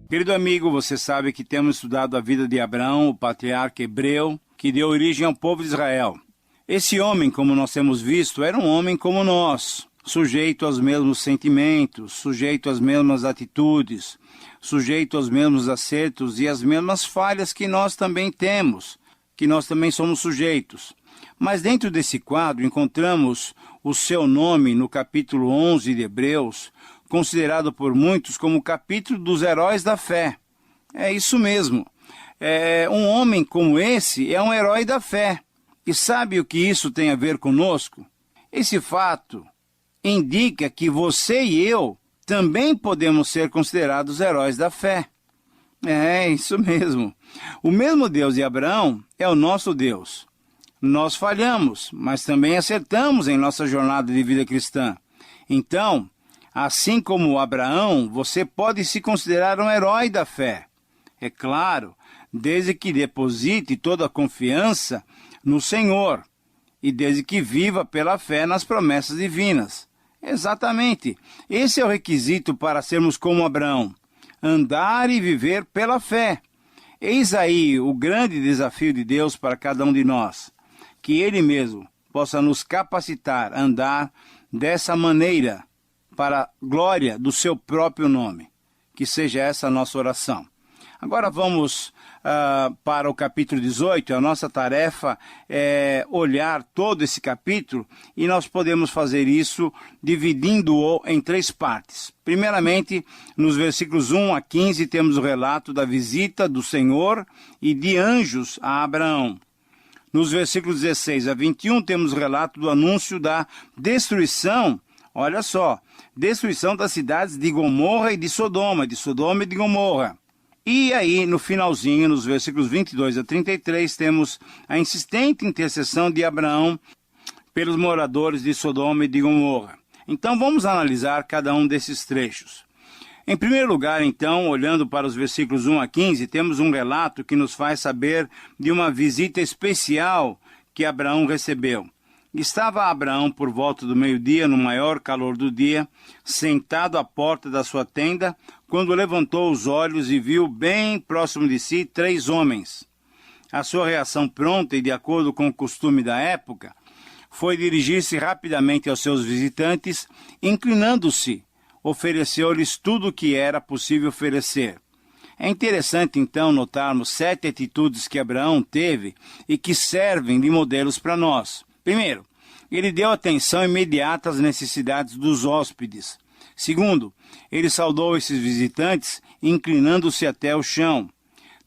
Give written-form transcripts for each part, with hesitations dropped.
Querido amigo, você sabe que temos estudado a vida de Abraão, o patriarca hebreu, que deu origem ao povo de Israel. Esse homem, como nós temos visto, era um homem como nós, sujeito aos mesmos sentimentos, sujeito às mesmas atitudes, sujeito aos mesmos acertos e às mesmas falhas que nós também temos, que nós também somos sujeitos. Mas dentro desse quadro encontramos o seu nome no capítulo 11 de Hebreus, considerado por muitos como o capítulo dos heróis da fé. É isso mesmo. Um homem como esse é um herói da fé. E sabe o que isso tem a ver conosco? Esse fato indica que você e eu também podemos ser considerados heróis da fé. É isso mesmo. O mesmo Deus de Abraão é o nosso Deus. Nós falhamos, mas também acertamos em nossa jornada de vida cristã. Então, assim como Abraão, você pode se considerar um herói da fé. É claro, desde que deposite toda a confiança no Senhor e desde que viva pela fé nas promessas divinas. Exatamente. Esse é o requisito para sermos como Abraão. Andar e viver pela fé. Eis aí o grande desafio de Deus para cada um de nós. Que Ele mesmo possa nos capacitar a andar dessa maneira para a glória do seu próprio nome. Que seja essa a nossa oração. Agora vamos para o capítulo 18. A nossa tarefa é olhar todo esse capítulo e nós podemos fazer isso dividindo-o em 3 partes. Primeiramente, nos versículos 1 a 15, temos o relato da visita do Senhor e de anjos a Abraão. Nos versículos 16 a 21, temos o relato do anúncio da destruição, olha só, destruição das cidades de Gomorra e de Sodoma e de Gomorra. E aí, no finalzinho, nos versículos 22 a 33, temos a insistente intercessão de Abraão pelos moradores de Sodoma e de Gomorra. Então, vamos analisar cada um desses trechos. Em primeiro lugar, então, olhando para os versículos 1 a 15, temos um relato que nos faz saber de uma visita especial que Abraão recebeu. Estava Abraão por volta do meio-dia, no maior calor do dia, sentado à porta da sua tenda, quando levantou os olhos e viu bem próximo de si 3 homens. A sua reação pronta e de acordo com o costume da época, foi dirigir-se rapidamente aos seus visitantes, inclinando-se, ofereceu-lhes tudo o que era possível oferecer. É interessante, então, notarmos 7 atitudes que Abraão teve e que servem de modelos para nós. Primeiro, ele deu atenção imediata às necessidades dos hóspedes. Segundo, ele saudou esses visitantes, inclinando-se até o chão.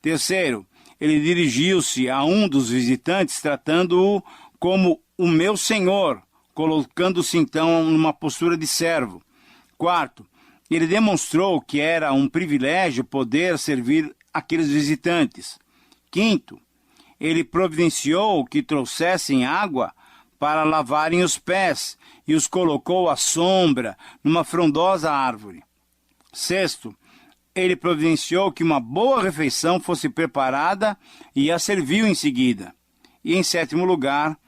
Terceiro, ele dirigiu-se a um dos visitantes, tratando-o como o meu senhor, colocando-se então numa postura de servo. Quarto, ele demonstrou que era um privilégio poder servir aqueles visitantes. Quinto, ele providenciou que trouxessem água para lavarem os pés e os colocou à sombra numa frondosa árvore. Sexto, ele providenciou que uma boa refeição fosse preparada e a serviu em seguida. E em sétimo lugar,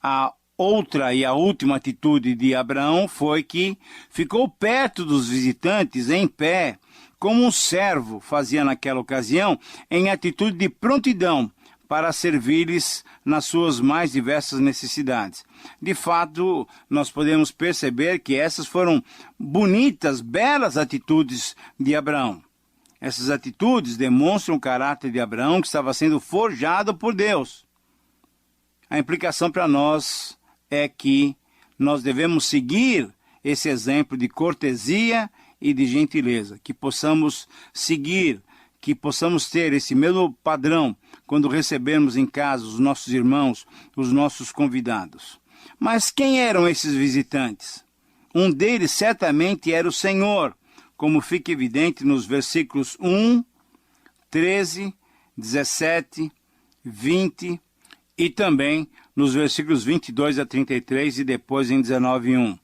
a outra e a última atitude de Abraão foi que ficou perto dos visitantes em pé, como um servo fazia naquela ocasião, em atitude de prontidão para servir-lhes nas suas mais diversas necessidades. De fato, nós podemos perceber que essas foram bonitas, belas atitudes de Abraão. Essas atitudes demonstram o caráter de Abraão que estava sendo forjado por Deus. A implicação para nós é que nós devemos seguir esse exemplo de cortesia e de gentileza, que possamos seguir, que possamos ter esse mesmo padrão quando recebermos em casa os nossos irmãos, os nossos convidados. Mas quem eram esses visitantes? Um deles certamente era o Senhor, como fica evidente nos versículos 1, 13, 17, 20 e também nos versículos 22 a 33 e depois em 19 e 1.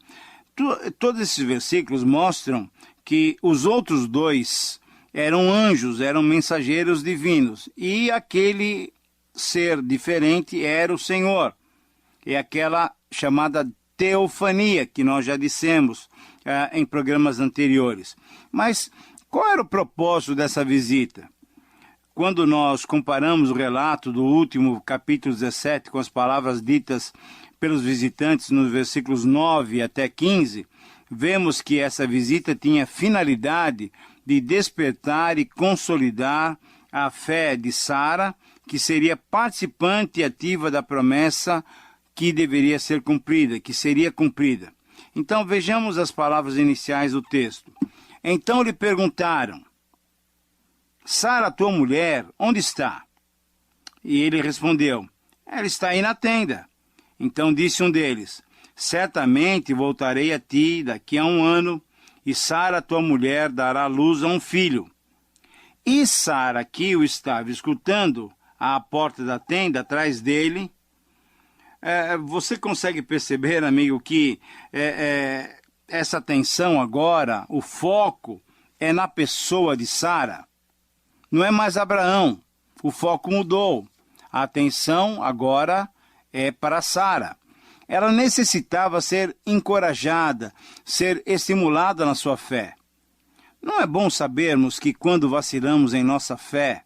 Todos esses versículos mostram que os outros 2 eram anjos, eram mensageiros divinos, e aquele ser diferente era o Senhor. É aquela chamada teofania que nós já dissemos em programas anteriores. Mas Qual era o propósito dessa visita? Quando nós comparamos o relato do último capítulo 17 com as palavras ditas pelos visitantes nos versículos 9 até 15, vemos que essa visita tinha finalidade de despertar e consolidar a fé de Sara, que seria participante ativa da promessa que deveria ser cumprida, que seria cumprida. Então vejamos as palavras iniciais do texto. Então lhe perguntaram: Sara, tua mulher, onde está? E ele respondeu: ela está aí na tenda. Então disse um deles: certamente voltarei a ti daqui a 1 ano, e Sara, tua mulher, dará luz a um filho. E Sara, que o estava escutando à porta da tenda, atrás dele, você consegue perceber, amigo, que essa atenção agora, o foco é na pessoa de Sara. Não é mais Abraão. O foco mudou. A atenção agora é para Sara. Ela necessitava ser encorajada, ser estimulada na sua fé. Não é bom sabermos que quando vacilamos em nossa fé,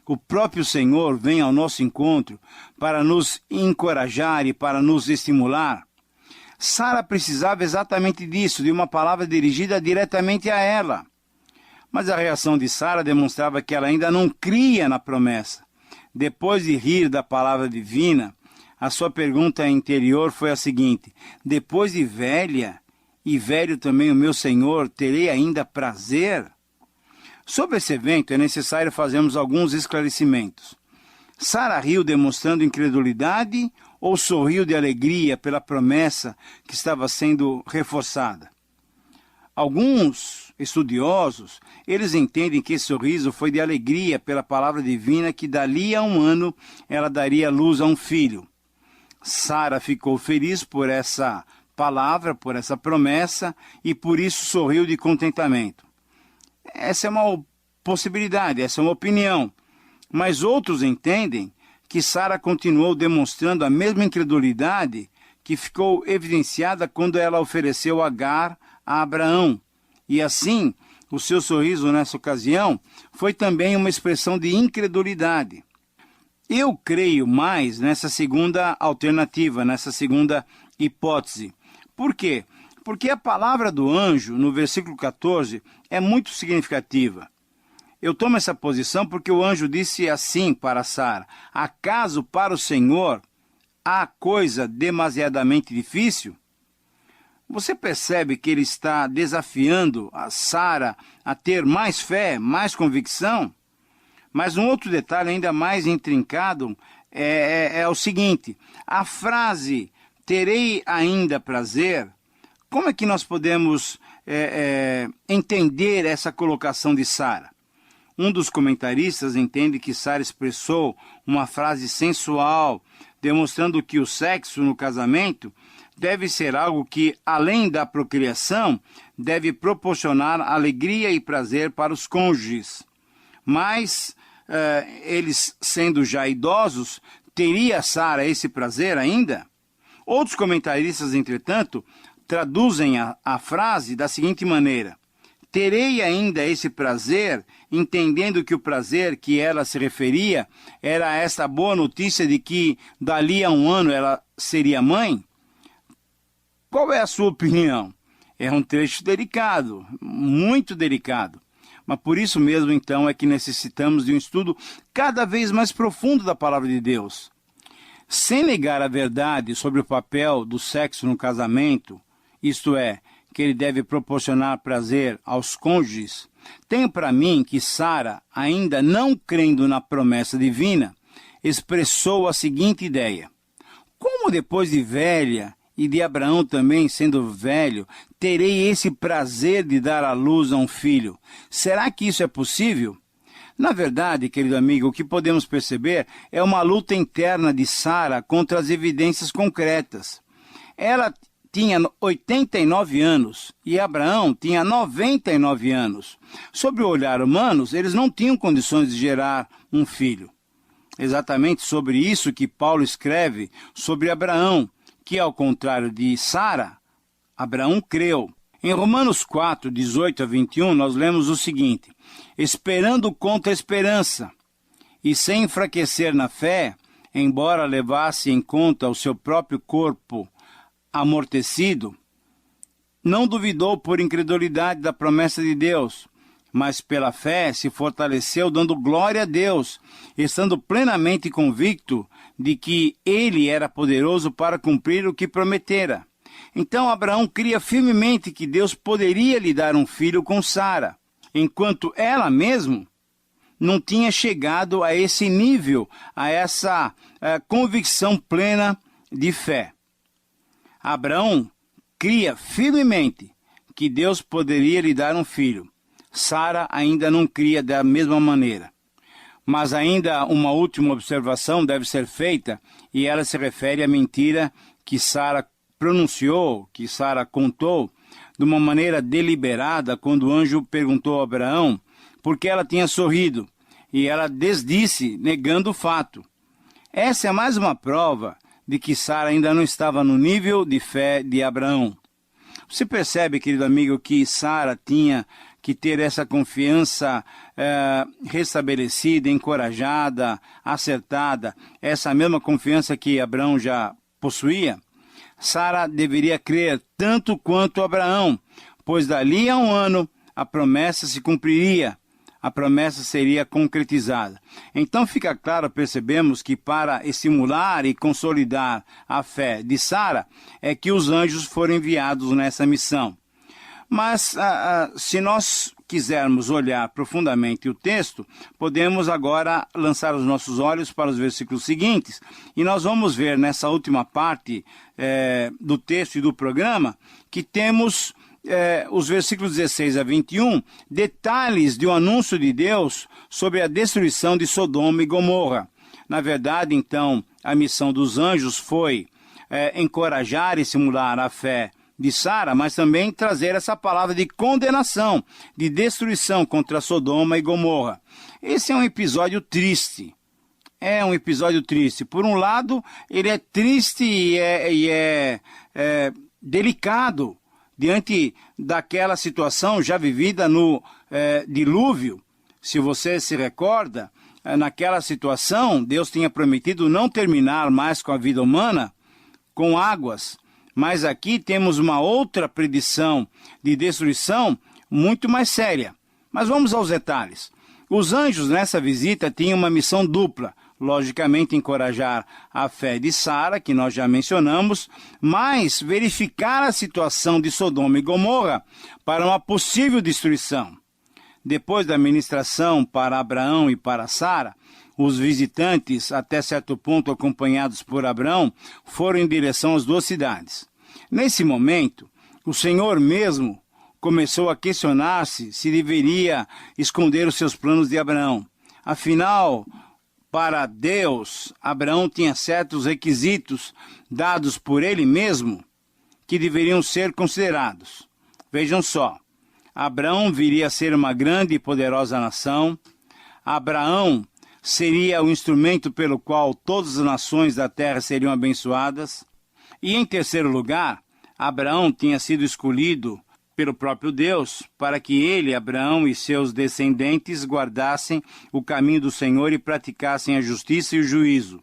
o próprio Senhor vem ao nosso encontro para nos encorajar e para nos estimular? Sara precisava exatamente disso, de uma palavra dirigida diretamente a ela. Mas a reação de Sara demonstrava que ela ainda não cria na promessa. Depois de rir da palavra divina, a sua pergunta interior foi a seguinte: depois de velha, e velho também o meu Senhor, terei ainda prazer? Sobre esse evento é necessário fazermos alguns esclarecimentos. Sara riu demonstrando incredulidade ou sorriu de alegria pela promessa que estava sendo reforçada? Alguns estudiosos, eles entendem que esse sorriso foi de alegria pela palavra divina que dali a 1 ano ela daria luz a um filho. Sara ficou feliz por essa palavra, por essa promessa, e por isso sorriu de contentamento. Essa é uma possibilidade, essa é uma opinião. Mas outros entendem que Sara continuou demonstrando a mesma incredulidade que ficou evidenciada quando ela ofereceu Agar a Abraão. E assim, o seu sorriso nessa ocasião foi também uma expressão de incredulidade. Eu creio mais nessa segunda alternativa, nessa segunda hipótese. Por quê? Porque a palavra do anjo, no versículo 14, é muito significativa. Eu tomo essa posição porque o anjo disse assim para Sara: acaso para o Senhor há coisa demasiadamente difícil? Você percebe que ele está desafiando a Sara a ter mais fé, mais convicção? Mas um outro detalhe ainda mais intrincado é o seguinte: a frase terei ainda prazer, como é que nós podemos entender essa colocação de Sara? Um dos comentaristas entende que Sara expressou uma frase sensual, demonstrando que o sexo no casamento deve ser algo que, além da procriação, deve proporcionar alegria e prazer para os cônjuges. Mas, eles sendo já idosos, teria Sara esse prazer ainda? Outros comentaristas, entretanto, traduzem a frase da seguinte maneira: terei ainda esse prazer, entendendo que o prazer que ela se referia era esta boa notícia de que dali a 1 ano ela seria mãe? Qual é a sua opinião? É um trecho delicado, muito delicado. Mas por isso mesmo, então, é que necessitamos de um estudo cada vez mais profundo da palavra de Deus. Sem negar a verdade sobre o papel do sexo no casamento, isto é, que ele deve proporcionar prazer aos cônjuges, tenho para mim que Sara, ainda não crendo na promessa divina, expressou a seguinte ideia: como depois de velha, e de Abraão também sendo velho, terei esse prazer de dar à luz a um filho? Será que isso é possível? Na verdade, querido amigo, o que podemos perceber é uma luta interna de Sara contra as evidências concretas. Ela tinha 89 anos e Abraão tinha 99 anos. Sob o olhar humano, eles não tinham condições de gerar um filho. Exatamente sobre isso que Paulo escreve sobre Abraão, que, ao contrário de Sara, Abraão creu. Em Romanos 4, 18 a 21, nós lemos o seguinte: esperando contra a esperança, e sem enfraquecer na fé, embora levasse em conta o seu próprio corpo amortecido, não duvidou por incredulidade da promessa de Deus, mas pela fé se fortaleceu, dando glória a Deus, estando plenamente convicto de que ele era poderoso para cumprir o que prometera. Então Abraão cria firmemente que Deus poderia lhe dar um filho com Sara, enquanto ela mesma não tinha chegado a esse nível, a essa convicção plena de fé. Abraão cria firmemente que Deus poderia lhe dar um filho. Sara ainda não cria da mesma maneira. Mas ainda uma última observação deve ser feita, e ela se refere à mentira que Sara pronunciou, que Sara contou, de uma maneira deliberada, quando o anjo perguntou a Abraão por que ela tinha sorrido, e ela desdisse, negando o fato. Essa é mais uma prova de que Sara ainda não estava no nível de fé de Abraão. Você percebe, querido amigo, que Sara tinha que ter essa confiança restabelecida, encorajada, acertada, essa mesma confiança que Abraão já possuía? Sara deveria crer tanto quanto Abraão, pois dali a um ano a promessa se cumpriria, a promessa seria concretizada. Então fica claro, percebemos que para estimular e consolidar a fé de Sara é que os anjos foram enviados nessa missão. Mas se nós quisermos olhar profundamente o texto, podemos agora lançar os nossos olhos para os versículos seguintes, e nós vamos ver nessa última parte do texto e do programa que temos os versículos 16 a 21, detalhes de um anúncio de Deus sobre a destruição de Sodoma e Gomorra. Na verdade, então, a missão dos anjos foi encorajar e estimular a fé de Sara, mas também trazer essa palavra de condenação, de destruição contra Sodoma e Gomorra. Esse é um episódio triste. É um episódio triste. Por um lado, ele é triste e é delicado diante daquela situação já vivida no dilúvio. Se você se recorda, naquela situação, Deus tinha prometido não terminar mais com a vida humana com águas. Mas aqui temos uma outra predição de destruição muito mais séria. Mas vamos aos detalhes. Os anjos nessa visita tinham uma missão dupla. Logicamente encorajar a fé de Sara, que nós já mencionamos, mas verificar a situação de Sodoma e Gomorra para uma possível destruição. Depois da ministração para Abraão e para Sara, os visitantes, até certo ponto acompanhados por Abraão, foram em direção às duas cidades. Nesse momento, o Senhor mesmo começou a questionar-se se deveria esconder os seus planos de Abraão. Afinal, para Deus, Abraão tinha certos requisitos dados por ele mesmo que deveriam ser considerados. Vejam só, Abraão viria a ser uma grande e poderosa nação. Abraão seria o instrumento pelo qual todas as nações da terra seriam abençoadas. E em terceiro lugar, Abraão tinha sido escolhido pelo próprio Deus para que ele, Abraão e seus descendentes guardassem o caminho do Senhor e praticassem a justiça e o juízo.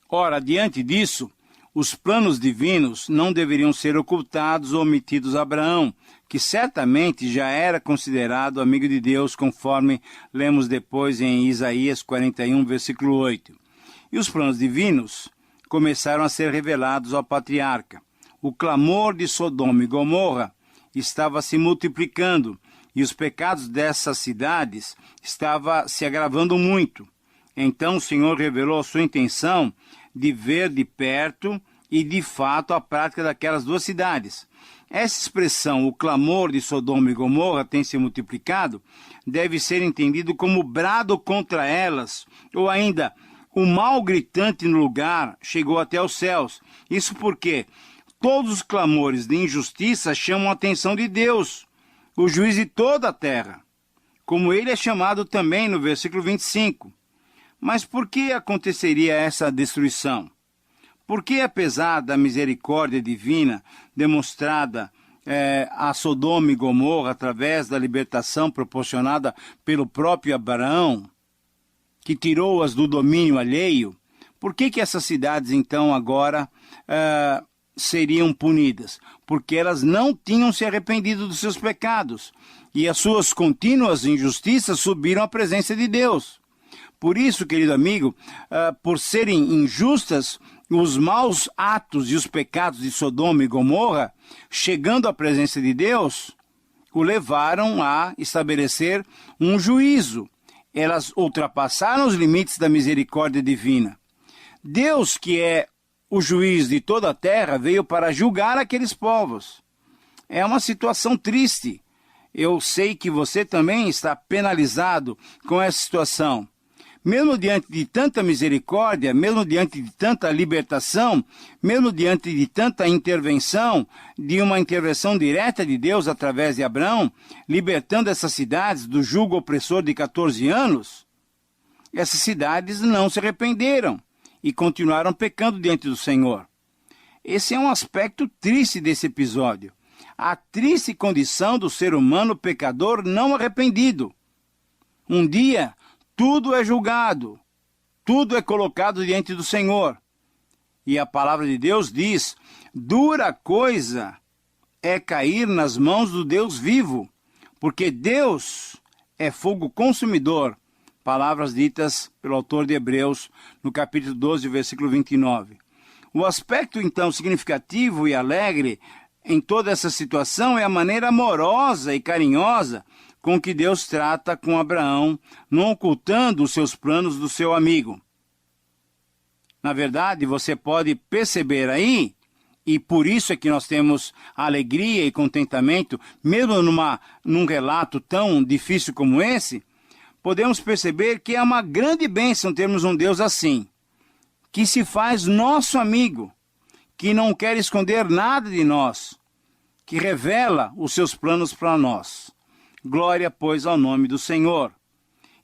Ora, diante disso, os planos divinos não deveriam ser ocultados ou omitidos a Abraão, que certamente já era considerado amigo de Deus, conforme lemos depois em Isaías 41, versículo 8. E os planos divinos começaram a ser revelados ao patriarca. O clamor de Sodoma e Gomorra estava se multiplicando e os pecados dessas cidades estavam se agravando muito. Então o Senhor revelou a sua intenção de ver de perto e de fato a prática daquelas duas cidades. Essa expressão, o clamor de Sodoma e Gomorra tem se multiplicado, deve ser entendido como brado contra elas, ou ainda, o mal gritante no lugar chegou até os céus. Isso porque todos os clamores de injustiça chamam a atenção de Deus, o juiz de toda a terra, como ele é chamado também no versículo 25. Mas por que aconteceria essa destruição? Porque, apesar da misericórdia divina demonstrada a Sodoma e Gomorra através da libertação proporcionada pelo próprio Abraão, que tirou-as do domínio alheio, por que essas cidades então agora seriam punidas? Porque elas não tinham se arrependido dos seus pecados e as suas contínuas injustiças subiram à presença de Deus. Por isso, querido amigo, por serem injustas, os maus atos e os pecados de Sodoma e Gomorra, chegando à presença de Deus, o levaram a estabelecer um juízo. Elas ultrapassaram os limites da misericórdia divina. Deus, que é o juiz de toda a terra, veio para julgar aqueles povos. É uma situação triste. Eu sei que você também está penalizado com essa situação. Mesmo diante de tanta misericórdia, mesmo diante de tanta libertação, mesmo diante de tanta intervenção, de uma intervenção direta de Deus através de Abraão, libertando essas cidades do jugo opressor de 14 anos, essas cidades não se arrependeram e continuaram pecando diante do Senhor. Esse é um aspecto triste desse episódio. A triste condição do ser humano pecador não arrependido. Um dia, tudo é julgado, tudo é colocado diante do Senhor. E a palavra de Deus diz, dura coisa é cair nas mãos do Deus vivo, porque Deus é fogo consumidor. Palavras ditas pelo autor de Hebreus, no capítulo 12, versículo 29. O aspecto, então, significativo e alegre em toda essa situação é a maneira amorosa e carinhosa com que Deus trata com Abraão, não ocultando os seus planos do seu amigo. Na verdade, você pode perceber aí, e por isso é que nós temos alegria e contentamento, mesmo num relato tão difícil como esse, podemos perceber que é uma grande bênção termos um Deus assim, que se faz nosso amigo, que não quer esconder nada de nós, que revela os seus planos para nós. Glória, pois, ao nome do Senhor.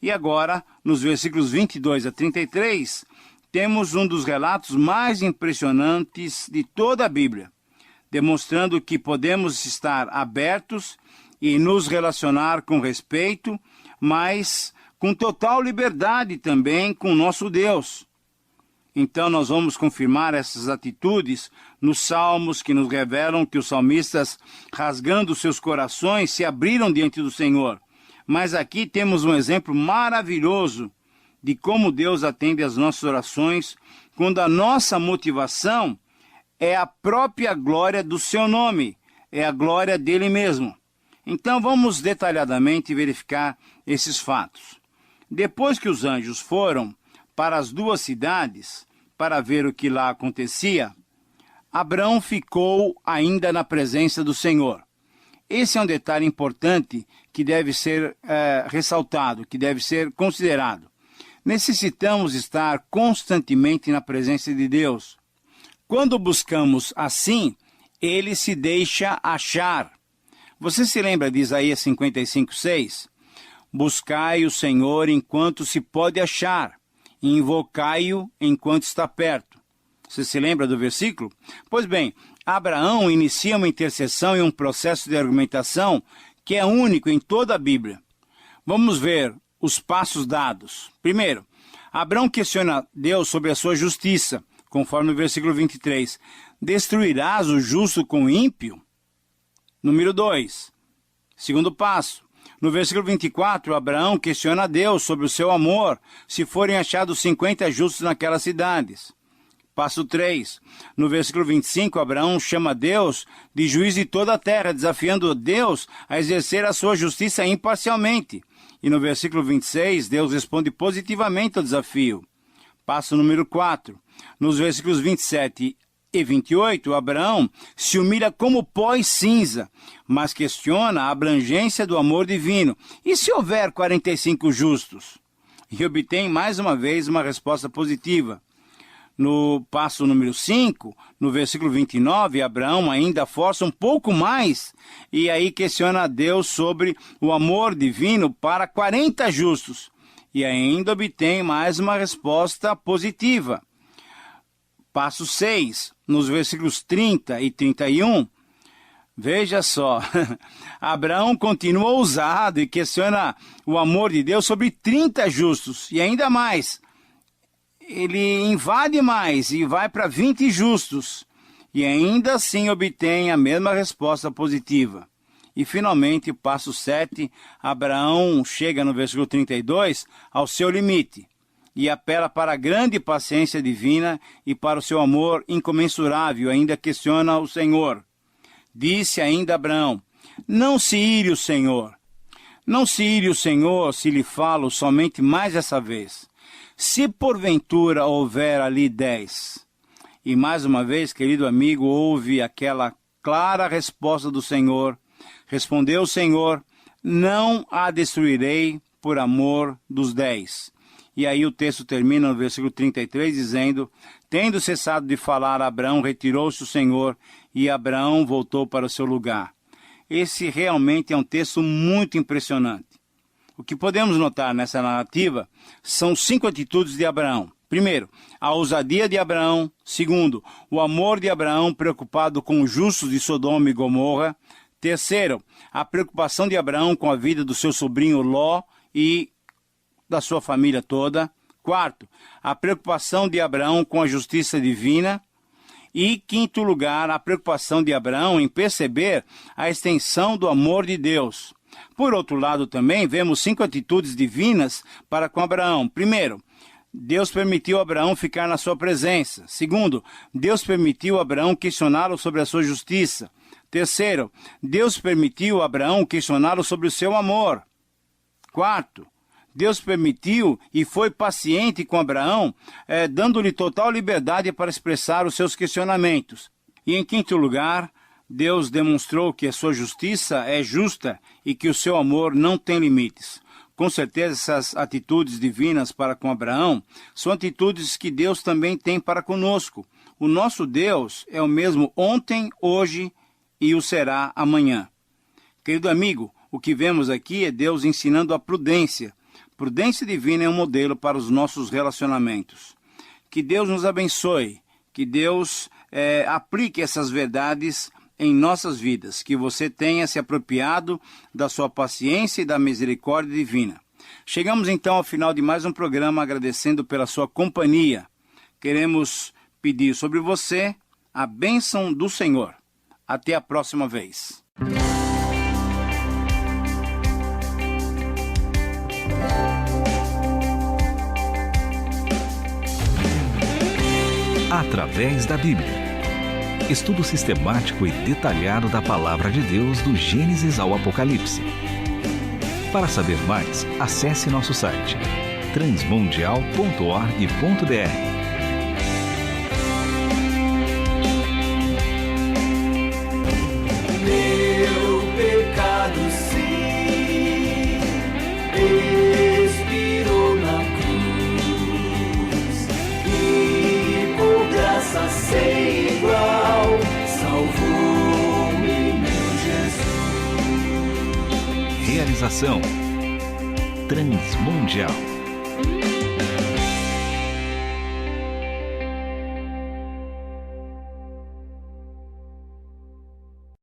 E agora, nos versículos 22 a 33, temos um dos relatos mais impressionantes de toda a Bíblia, demonstrando que podemos estar abertos e nos relacionar com respeito, mas com total liberdade também com o nosso Deus. Então nós vamos confirmar essas atitudes nos salmos que nos revelam que os salmistas, rasgando seus corações, se abriram diante do Senhor. Mas aqui temos um exemplo maravilhoso de como Deus atende às nossas orações, quando a nossa motivação é a própria glória do seu nome, é a glória dele mesmo. Então vamos detalhadamente verificar esses fatos. Depois que os anjos foram para as duas cidades, para ver o que lá acontecia, Abraão ficou ainda na presença do Senhor. Esse é um detalhe importante que deve ser ressaltado, que deve ser considerado. Necessitamos estar constantemente na presença de Deus. Quando buscamos assim, ele se deixa achar. Você se lembra de Isaías 55:6? Buscai o Senhor enquanto se pode achar, e invocai-o enquanto está perto. Você se lembra do versículo? Pois bem, Abraão inicia uma intercessão e um processo de argumentação que é único em toda a Bíblia. Vamos ver os passos dados. Primeiro, Abraão questiona Deus sobre a sua justiça, conforme o versículo 23. Destruirás o justo com o ímpio? Número 2, segundo passo. No versículo 24, Abraão questiona Deus sobre o seu amor, se forem achados 50 justos naquelas cidades. Passo 3. No versículo 25, Abraão chama Deus de juiz de toda a terra, desafiando Deus a exercer a sua justiça imparcialmente. E no versículo 26, Deus responde positivamente ao desafio. Passo número 4. Nos versículos 27 e 28, Abraão se humilha como pó e cinza, mas questiona a abrangência do amor divino. E se houver 45 justos? E obtém mais uma vez uma resposta positiva. No passo número 5, no versículo 29, Abraão ainda força um pouco mais e aí questiona a Deus sobre o amor divino para 40 justos. E ainda obtém mais uma resposta positiva. Passo 6, nos versículos 30 e 31, Veja só, Abraão continua ousado e questiona o amor de Deus sobre 30 justos, e ainda mais, ele invade mais e vai para 20 justos, e ainda assim obtém a mesma resposta positiva. E finalmente, passo 7, Abraão chega no versículo 32 ao seu limite, e apela para a grande paciência divina e para o seu amor incomensurável, ainda questiona o Senhor. Disse ainda Abraão, não se ire o Senhor. Não se ire o Senhor se lhe falo somente mais essa vez. Se porventura houver ali 10. E mais uma vez, querido amigo, houve aquela clara resposta do Senhor. Respondeu o Senhor, não a destruirei por amor dos 10. E aí o texto termina no versículo 33, dizendo, tendo cessado de falar, Abraão retirou-se o Senhor, e Abraão voltou para o seu lugar. Esse realmente é um texto muito impressionante. O que podemos notar nessa narrativa são 5 atitudes de Abraão. Primeiro, a ousadia de Abraão. Segundo, o amor de Abraão preocupado com os justos de Sodoma e Gomorra. Terceiro, a preocupação de Abraão com a vida do seu sobrinho Ló e da sua família toda. Quarto, a preocupação de Abraão com a justiça divina. E, quinto lugar, a preocupação de Abraão em perceber a extensão do amor de Deus. Por outro lado, também vemos 5 atitudes divinas para com Abraão. Primeiro, Deus permitiu a Abraão ficar na sua presença. Segundo, Deus permitiu a Abraão questioná-lo sobre a sua justiça. Terceiro, Deus permitiu a Abraão questioná-lo sobre o seu amor. Quarto, Deus permitiu e foi paciente com Abraão, dando-lhe total liberdade para expressar os seus questionamentos. E em quinto lugar, Deus demonstrou que a sua justiça é justa e que o seu amor não tem limites. Com certeza, essas atitudes divinas para com Abraão são atitudes que Deus também tem para conosco. O nosso Deus é o mesmo ontem, hoje e o será amanhã. Querido amigo, o que vemos aqui é Deus ensinando a prudência. Prudência divina é um modelo para os nossos relacionamentos. Que Deus nos abençoe, que Deus aplique essas verdades em nossas vidas, que você tenha se apropriado da sua paciência e da misericórdia divina. Chegamos então ao final de mais um programa, agradecendo pela sua companhia. Queremos pedir sobre você a bênção do Senhor. Até a próxima vez. Através da Bíblia. Estudo sistemático e detalhado da Palavra de Deus do Gênesis ao Apocalipse. Para saber mais, acesse nosso site transmundial.org.br. Sem igual, salvou-me meu Jesus. Realização Transmundial.